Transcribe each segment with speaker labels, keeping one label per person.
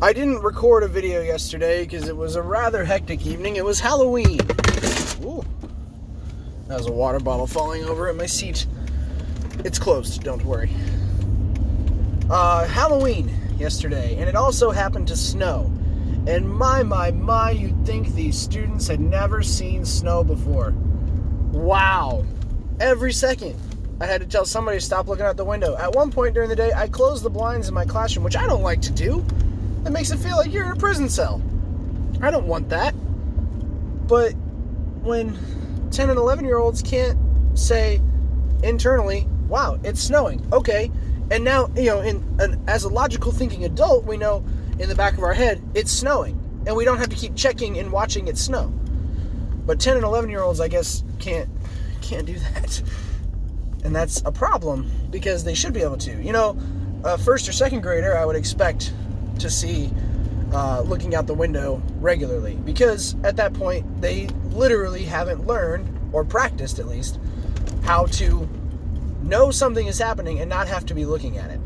Speaker 1: I didn't record a video yesterday because it was a rather hectic evening. It was Halloween. Ooh. That was a water bottle falling over at my seat. It's closed, don't worry. Halloween yesterday, and it also happened to snow. And my, you'd think these students had never seen snow before. Wow. Every second, I had to tell somebody to stop looking out the window. At one point during the day, I closed the blinds in my classroom, which I don't like to do. That makes it feel like you're in a prison cell. I don't want that. But when 10 and 11-year-olds can't say internally, wow, it's snowing. Okay. And now, as a logical thinking adult, we know in the back of our head, it's snowing. And we don't have to keep checking and watching it snow. But 10 and 11-year-olds, I guess, can't do that. And that's a problem because they should be able to. A first or second grader, I would expect to see looking out the window regularly, because at that point they literally haven't learned, or practiced at least, how to know something is happening and not have to be looking at it.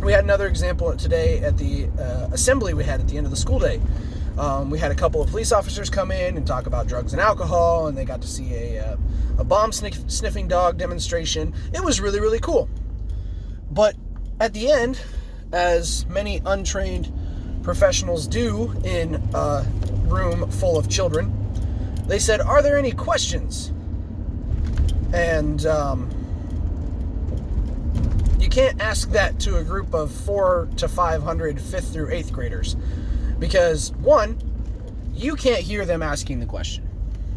Speaker 1: We had another example today at the assembly we had at the end of the school day. We had a couple of police officers come in and talk about drugs and alcohol, and they got to see a bomb sniffing dog demonstration. It was really, really cool. But at the end, as many untrained professionals do in a room full of children, they said, "Are there any questions?" And you can't ask that to a group of 400 to 500 5th through 8th graders, because one, you can't hear them asking the question.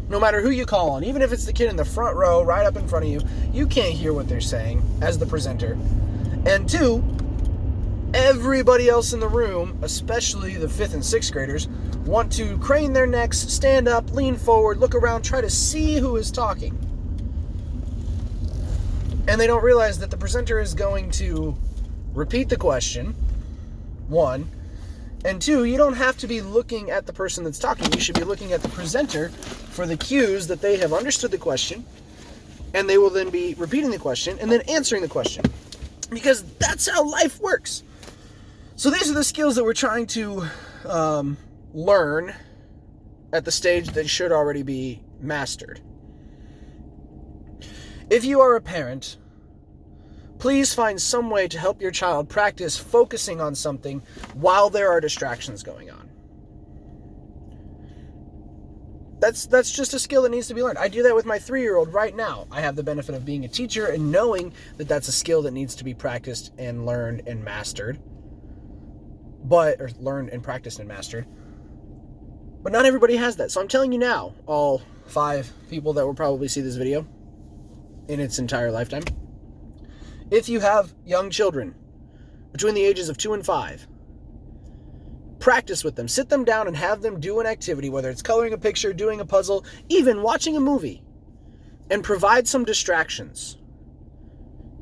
Speaker 1: No matter who you call on, even if it's the kid in the front row right up in front of you, you can't hear what they're saying as the presenter. And two, everybody else in the room, especially the 5th and 6th graders, want to crane their necks, stand up, lean forward, look around, try to see who is talking. And they don't realize that the presenter is going to repeat the question, one, and two, you don't have to be looking at the person that's talking. You should be looking at the presenter for the cues that they have understood the question, and they will then be repeating the question and then answering the question, because that's how life works. So these are the skills that we're trying to learn at the stage that should already be mastered. If you are a parent, please find some way to help your child practice focusing on something while there are distractions going on. That's just a skill that needs to be learned. I do that with my 3-year-old right now. I have the benefit of being a teacher and knowing that that's a skill that needs to be practiced and learned and mastered. But not everybody has that. So I'm telling you now, all 5 people that will probably see this video in its entire lifetime, if you have young children between the ages of 2 and 5, practice with them. Sit them down and have them do an activity, whether it's coloring a picture, doing a puzzle, even watching a movie, and provide some distractions.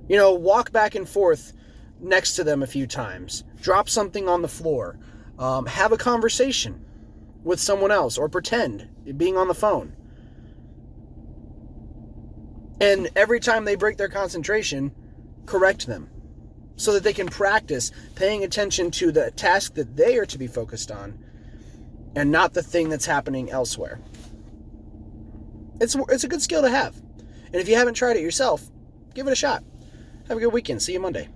Speaker 1: Walk back and forth next to them a few times. Drop something on the floor. Have a conversation with someone else, or pretend being on the phone. And every time they break their concentration, correct them so that they can practice paying attention to the task that they are to be focused on and not the thing that's happening elsewhere. It's a good skill to have. And if you haven't tried it yourself, give it a shot. Have a good weekend. See you Monday.